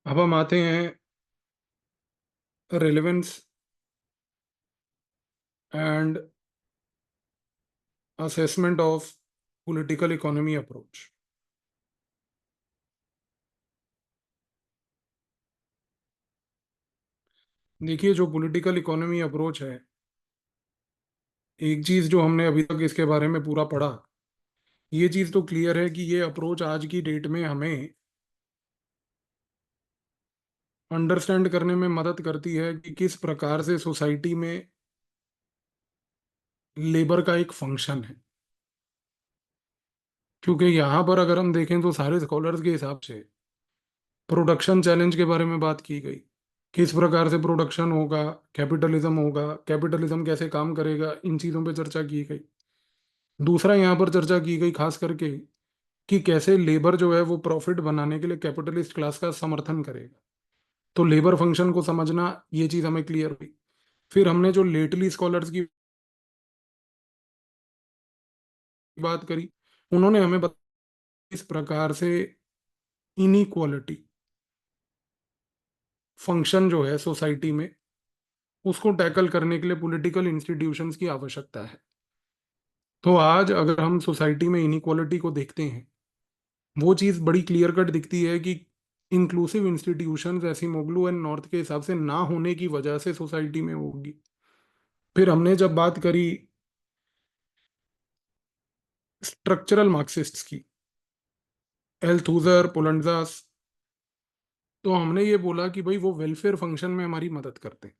अब हम आते हैं relevance and assessment of political economy approach. देखिए, जो पॉलिटिकल इकोनॉमी अप्रोच है, एक चीज जो हमने अभी तक इसके बारे में पूरा पढ़ा, ये चीज तो क्लियर है कि ये अप्रोच आज की डेट में हमें अंडरस्टैंड करने में मदद करती है कि किस प्रकार से सोसाइटी में लेबर का एक फंक्शन है। क्योंकि यहाँ पर अगर हम देखें तो सारे स्कॉलर्स के हिसाब से प्रोडक्शन चैलेंज के बारे में बात की गई, किस प्रकार से प्रोडक्शन होगा, कैपिटलिज्म होगा, कैपिटलिज्म कैसे काम करेगा, इन चीज़ों पे चर्चा की गई। दूसरा यहाँ पर चर्चा की गई खास करके कि कैसे लेबर जो है वो प्रॉफिट बनाने के लिए कैपिटलिस्ट क्लास का समर्थन करेगा। तो लेबर फंक्शन को समझना, ये चीज़ हमें क्लियर हुई। फिर हमने जो लेटली स्कॉलर्स की बात करी, उन्होंने हमें बताया इस प्रकार से इनइक्वालिटी फंक्शन जो है सोसाइटी में, उसको टैकल करने के लिए पॉलिटिकल इंस्टीट्यूशंस की आवश्यकता है। तो आज अगर हम सोसाइटी में इनइक्वालिटी को देखते हैं, वो चीज़ बड़ी क्लियर कट दिखती है कि इंक्लूसिव इंस्टीट्यूशंस ऐसी मोगलू एंड नॉर्थ के हिसाब से ना होने की वजह से सोसाइटी में होगी। फिर हमने जब बात करी स्ट्रक्चरल मार्क्सिस्ट्स की, एल्थूजर, पोलंजास, तो हमने ये बोला कि भाई वो वेलफेयर फंक्शन में हमारी मदद करते हैं।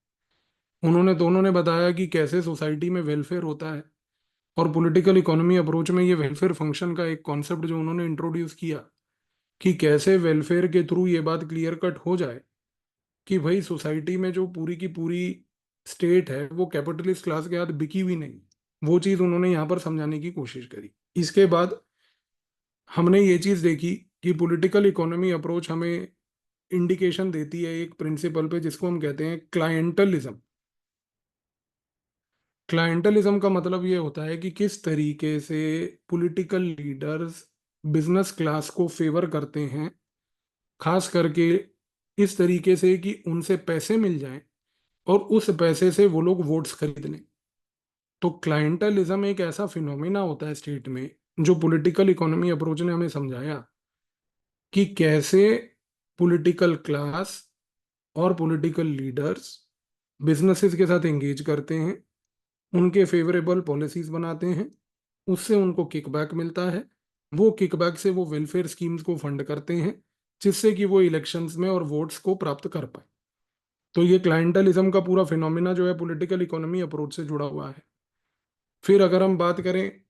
उन्होंने दोनों ने बताया कि कैसे सोसाइटी में वेलफेयर होता है, और पॉलिटिकल इकोनॉमी अप्रोच में ये वेलफेयर फंक्शन का एक कॉन्सेप्ट जो उन्होंने इंट्रोड्यूस किया कि कैसे वेलफेयर के थ्रू ये बात क्लियर कट हो जाए कि भाई सोसाइटी में जो पूरी की पूरी स्टेट है वो कैपिटलिस्ट क्लास के हाथ बिकी हुई नहीं। वो चीज़ उन्होंने यहाँ पर समझाने की कोशिश करी। इसके बाद हमने ये चीज़ देखी कि पॉलिटिकल इकोनॉमी अप्रोच हमें इंडिकेशन देती है एक प्रिंसिपल पे जिसको हम कहते हैं क्लाइंटलिज्म। क्लाइंटलिज्म का मतलब ये होता है कि किस तरीके से पॉलिटिकल लीडर्स बिजनेस क्लास को फेवर करते हैं, खास करके इस तरीके से कि उनसे पैसे मिल जाएं और उस पैसे से वो लोग वोट्स खरीद लें। तो क्लाइंटलिज्म एक ऐसा फिनोमिना होता है स्टेट में, जो पॉलिटिकल इकोनॉमी अप्रोच ने हमें समझाया कि कैसे पॉलिटिकल क्लास और पॉलिटिकल लीडर्स बिजनेसेस के साथ एंगेज करते हैं, उनके फेवरेबल पॉलिसीज बनाते हैं, उससे उनको किकबैक मिलता है। वो किकबैक से वो वेलफेयर स्कीम्स को फंड करते हैं, जिससे कि वो इलेक्शंस में और वोट्स को प्राप्त कर पाए। तो ये क्लाइंटलिज्म का पूरा फिनोमिना जो है पॉलिटिकल इकोनॉमी अप्रोच से जुड़ा हुआ है। फिर अगर हम बात करें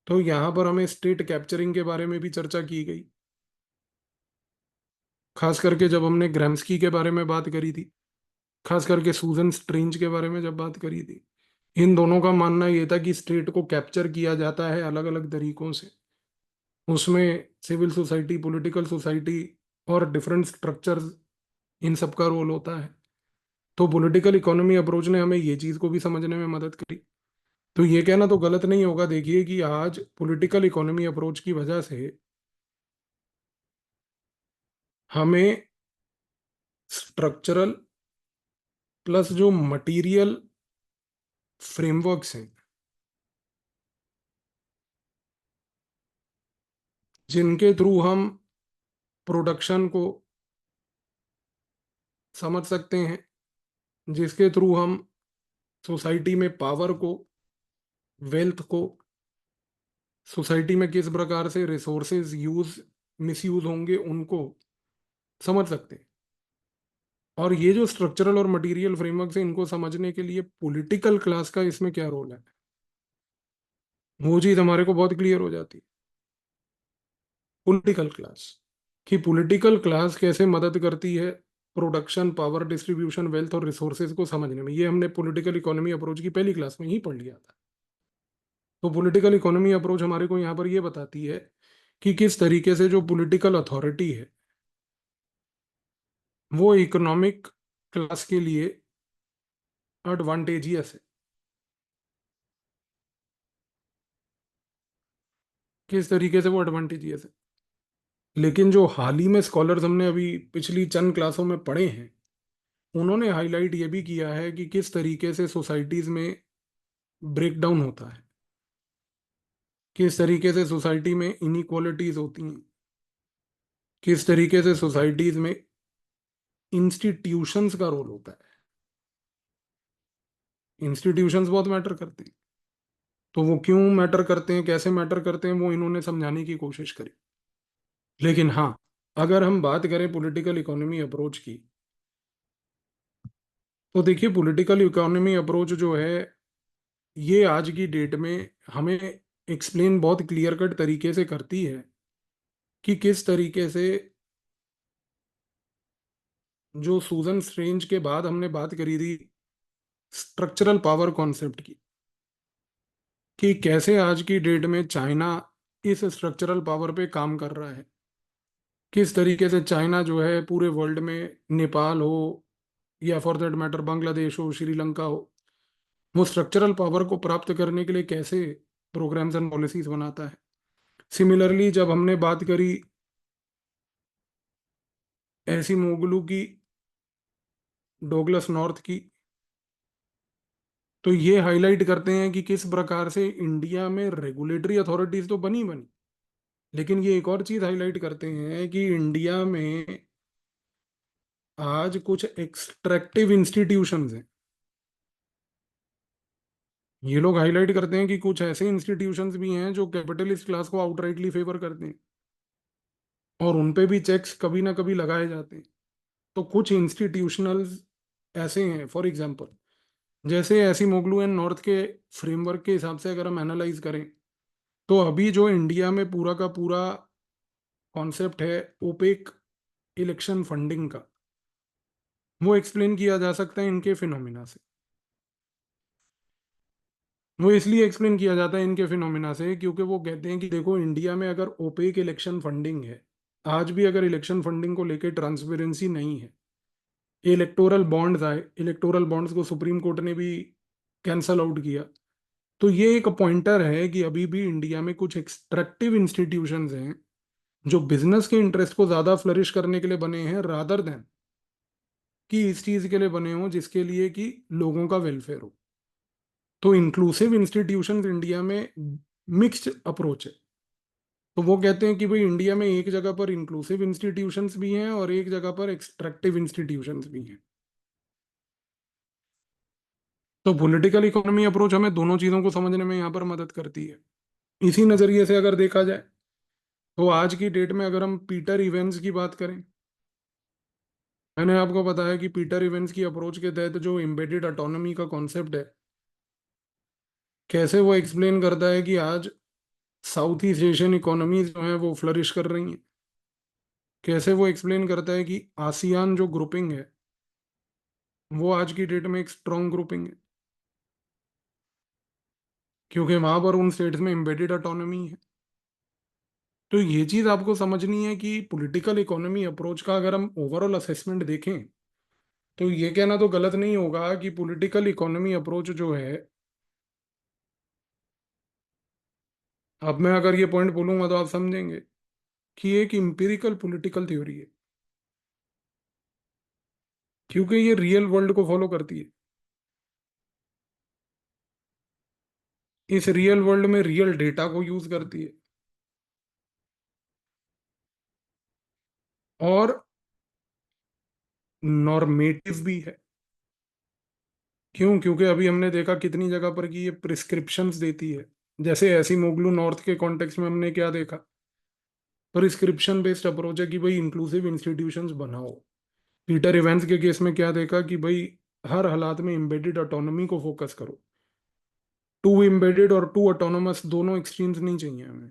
तो यहाँ पर हमें स्टेट कैप्चरिंग के बारे में भी चर्चा की गई, खास करके जब हमने ग्रैम्स्की के बारे में बात करी थी, खास करके सूजन स्ट्रेंज के बारे में जब बात करी थी। इन दोनों का मानना यह था कि स्टेट को कैप्चर किया जाता है अलग अलग तरीकों से। उसमें सिविल सोसाइटी, पॉलिटिकल सोसाइटी और डिफरेंट स्ट्रक्चर्स, इन सब का रोल होता है। तो पॉलिटिकल इकोनॉमी अप्रोच ने हमें ये चीज़ को भी समझने में मदद करी। तो ये कहना तो गलत नहीं होगा, देखिए, कि आज पॉलिटिकल इकोनॉमी अप्रोच की वजह से हमें स्ट्रक्चरल प्लस जो मटेरियल फ्रेमवर्क्स हैं, जिनके थ्रू हम प्रोडक्शन को समझ सकते हैं, जिसके थ्रू हम सोसाइटी में पावर को, वेल्थ को, सोसाइटी में किस प्रकार से रिसोर्सेज यूज मिसयूज होंगे, उनको समझ सकते हैं। और ये जो स्ट्रक्चरल और मटेरियल फ्रेमवर्क है, इनको समझने के लिए पॉलिटिकल क्लास का इसमें क्या रोल है, वो चीज हमारे को बहुत क्लियर हो जाती है। पॉलिटिकल क्लास, कि पॉलिटिकल क्लास कैसे मदद करती है प्रोडक्शन, पावर डिस्ट्रीब्यूशन, वेल्थ और रिसोर्सेज को समझने में, ये हमने पॉलिटिकल इकोनॉमी अप्रोच की पहली क्लास में ही पढ़ लिया था। तो पॉलिटिकल इकोनॉमी अप्रोच हमारे को यहाँ पर ये बताती है कि किस तरीके से जो पॉलिटिकल अथॉरिटी है वो इकोनॉमिक क्लास के लिए एडवांटेजियस है। किस तरीके से वो एडवांटेजियस है, लेकिन जो हाल ही में स्कॉलर्स हमने अभी पिछली चंद क्लासों में पढ़े हैं, उन्होंने हाईलाइट ये भी किया है कि किस तरीके से सोसाइटीज में ब्रेकडाउन होता है, किस तरीके से सोसाइटी में इनइक्वालिटीज होती हैं, किस तरीके से सोसाइटीज में इंस्टीट्यूशंस का रोल होता है। इंस्टीट्यूशंस बहुत मैटर करते हैं। तो वो क्यों मैटर करते हैं, कैसे मैटर करते हैं, वो इन्होंने समझाने की कोशिश करी। लेकिन हाँ, अगर हम बात करें पॉलिटिकल इकोनॉमी अप्रोच की, तो देखिए पॉलिटिकल इकोनॉमी अप्रोच जो है, ये आज की डेट में हमें एक्सप्लेन बहुत क्लियर कट तरीके से करती है कि किस तरीके से, जो सूजन स्ट्रेंज के बाद हमने बात करी थी स्ट्रक्चरल पावर कॉन्सेप्ट की, कि कैसे आज की डेट में चाइना इस स्ट्रक्चरल पावर पे काम कर रहा है, किस तरीके से चाइना जो है पूरे वर्ल्ड में, नेपाल हो या फॉर दैट मैटर बांग्लादेश हो, श्रीलंका हो, वो स्ट्रक्चरल पावर को प्राप्त करने के लिए कैसे प्रोग्राम्स एंड पॉलिसीज बनाता है। सिमिलरली जब हमने बात करी ऐसी मोगलू की, डोगलस नॉर्थ की, तो ये हाईलाइट करते हैं कि किस प्रकार से इंडिया में रेगुलेटरी अथॉरिटीज तो बनी बनी, लेकिन ये एक और चीज हाईलाइट करते हैं कि इंडिया में आज कुछ एक्सट्रैक्टिव इंस्टीट्यूशंस हैं। ये लोग हाईलाइट करते हैं कि कुछ ऐसे इंस्टीट्यूशंस भी हैं जो कैपिटलिस्ट क्लास को आउटराइटली फेवर करते हैं, और उन पे भी चेक्स कभी ना कभी लगाए जाते हैं। तो कुछ इंस्टीट्यूशनल्स ऐसे हैं, फॉर एग्जांपल जैसे ऐसी मोगलू एंड नॉर्थ के फ्रेमवर्क के हिसाब से अगर हम एनालाइज करें, तो अभी जो इंडिया में पूरा का पूरा कॉन्सेप्ट है ओपेक इलेक्शन फंडिंग का, वो एक्सप्लेन किया जा सकता है इनके फिनोमिना से। वो इसलिए एक्सप्लेन किया जाता है इनके फिनोमिना से क्योंकि वो कहते हैं कि देखो, इंडिया में अगर ओपेक इलेक्शन फंडिंग है, आज भी अगर इलेक्शन फंडिंग को लेकर ट्रांसपेरेंसी नहीं है, इलेक्टोरल बॉन्ड्स आए, इलेक्टोरल बॉन्ड्स को सुप्रीम कोर्ट ने भी कैंसल आउट किया, तो ये एक पॉइंटर है कि अभी भी इंडिया में कुछ एक्सट्रैक्टिव इंस्टीट्यूशंस हैं जो बिजनेस के इंटरेस्ट को ज्यादा फ्लरिश करने के लिए बने हैं, रादर देन कि इस चीज के लिए बने हों जिसके लिए कि लोगों का वेलफेयर हो। तो इंक्लूसिव इंस्टीट्यूशंस इंडिया में मिक्स्ड अप्रोच है। तो वो कहते हैं कि भाई इंडिया में एक जगह पर इंक्लूसिव इंस्टीट्यूशंस भी हैं और एक जगह पर एक्सट्रैक्टिव इंस्टीट्यूशंस भी हैं। तो पॉलिटिकल इकोनॉमी अप्रोच हमें दोनों चीजों को समझने में यहाँ पर मदद करती है। इसी नजरिए से अगर देखा जाए, तो आज की डेट में अगर हम पीटर इवेंस की बात करें, मैंने आपको बताया कि पीटर इवेंस की अप्रोच के तहत जो एम्बेडेड ऑटोनॉमी का कॉन्सेप्ट है, कैसे वो एक्सप्लेन करता है कि आज साउथ ईस्ट एशियन इकोनॉमीज जो है वो फ्लरिश कर रही हैं, कैसे वो एक्सप्लेन करता है कि आसियान जो ग्रुपिंग है वो आज की डेट में एक स्ट्रॉन्ग ग्रुपिंग है, क्योंकि वहां पर उन स्टेट्स में एम्बेडेड ऑटोनॉमी है। तो ये चीज आपको समझनी है कि पॉलिटिकल इकोनॉमी अप्रोच का अगर हम ओवरऑल असेसमेंट देखें, तो ये कहना तो गलत नहीं होगा कि पॉलिटिकल इकोनॉमी अप्रोच जो है, अब मैं अगर ये पॉइंट बोलूंगा तो आप समझेंगे कि ये एक इम्पिरिकल पॉलिटिकल थ्योरी है, क्योंकि ये रियल वर्ल्ड को फॉलो करती है। इस रियल वर्ल्ड में रियल डेटा को यूज करती है, और नॉर्मेटिव भी है। क्यों? क्योंकि अभी हमने देखा कितनी जगह पर कि ये प्रिस्क्रिप्शंस देती है। जैसे ऐसी मोगलू नॉर्थ के कॉन्टेक्स्ट में हमने क्या देखा, प्रिस्क्रिप्शन बेस्ड अप्रोच है कि भाई इंक्लूसिव इंस्टीट्यूशंस बनाओ। पीटर इवेंस के केस में क्या देखा कि भाई हर हालात में एम्बेडेड ऑटोनॉमी को फोकस करो। टू एम्बेडेड और टू ऑटोनोमस दोनों एक्सट्रीम्स नहीं चाहिए हमें।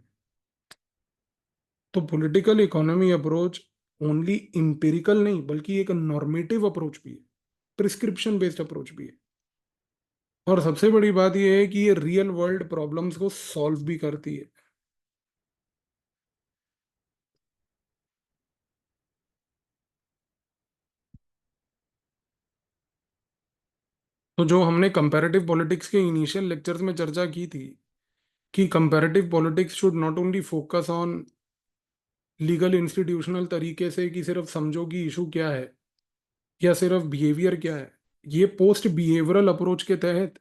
तो political economy approach only empirical नहीं बल्कि एक नॉर्मेटिव अप्रोच भी है, प्रिस्क्रिप्शन बेस्ड अप्रोच भी है। और सबसे बड़ी बात यह है कि ये रियल वर्ल्ड प्रॉब्लम्स को सॉल्व भी करती है। तो जो हमने कंपैरेटिव पॉलिटिक्स के इनिशियल लेक्चर्स में चर्चा की थी कि comparative politics should not only focus on legal institutional तरीके से कि सिर्फ समझो कि इशू क्या है या सिर्फ बिहेवियर क्या है। ये पोस्ट बिहेवियरल अप्रोच के तहत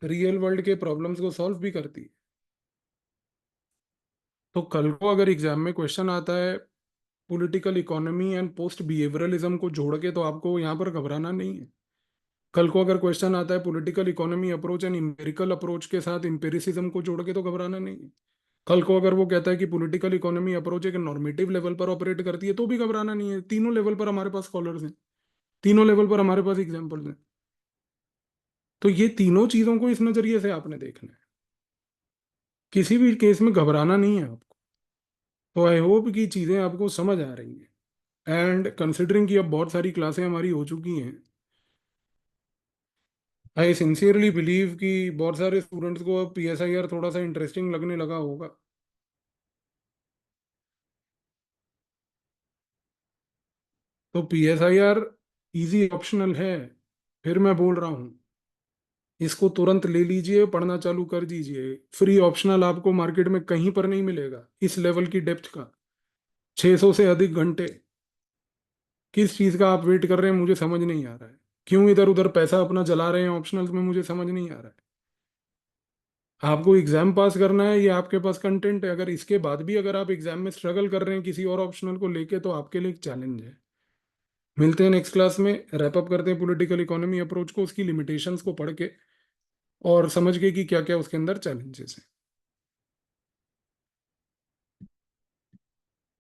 रियल वर्ल्ड के प्रॉब्लम्स को सॉल्व भी करती है। तो कल को अगर एग्जाम में क्वेश्चन आता है political economy and post behaviourism को जोड़ के, तो आपको यहाँ पर घबराना नहीं है। कल को अगर क्वेश्चन आता है political economy approach and empirical approach के साथ इंपेरिसिज्म को जोड़ के, तो घबराना नहीं है। कल को अगर वो कहता है कि पॉलिटिकल इकोनॉमी अप्रोच एक नॉर्मेटिव लेवल पर ऑपरेट करती है, तो भी घबराना नहीं है। तीनों लेवल पर हमारे पास स्कॉलर्स हैं, तीनों लेवल पर हमारे पास एग्जाम्पल्स हैं। तो ये तीनों चीजों को इस नजरिए से आपने देखना है। किसी भी केस में घबराना नहीं है आपको। तो आई होप कि चीजें आपको समझ आ रही हैं। एंड कंसिडरिंग कि अब बहुत सारी क्लासें हमारी हो चुकी हैं, आई सिंसियरली बिलीव कि बहुत सारे स्टूडेंट्स को अब PSIR थोड़ा सा इंटरेस्टिंग लगने लगा होगा। तो PSIR इजी ऑप्शनल है, फिर मैं बोल रहा हूँ, इसको तुरंत ले लीजिए, पढ़ना चालू कर दीजिए। फ्री ऑप्शनल आपको मार्केट में कहीं पर नहीं मिलेगा इस लेवल की डेप्थ का। 600 से अधिक घंटे। किस चीज का आप वेट कर रहे हैं, मुझे समझ नहीं आ रहा है। क्यों इधर उधर पैसा अपना जला रहे हैं ऑप्शनल्स में, मुझे समझ नहीं आ रहा है। आपको एग्जाम पास करना है, ये आपके पास कंटेंट है। अगर इसके बाद भी अगर आप एग्जाम में स्ट्रगल कर रहे हैं किसी और ऑप्शनल को लेके, तो आपके लिए एक चैलेंज है। मिलते हैं नेक्स्ट क्लास में, रैप अप करते हैं पॉलिटिकल इकोनॉमी अप्रोच को, उसकी लिमिटेशंस को पढ़ के और समझ के कि क्या क्या उसके अंदर चैलेंजेस हैं।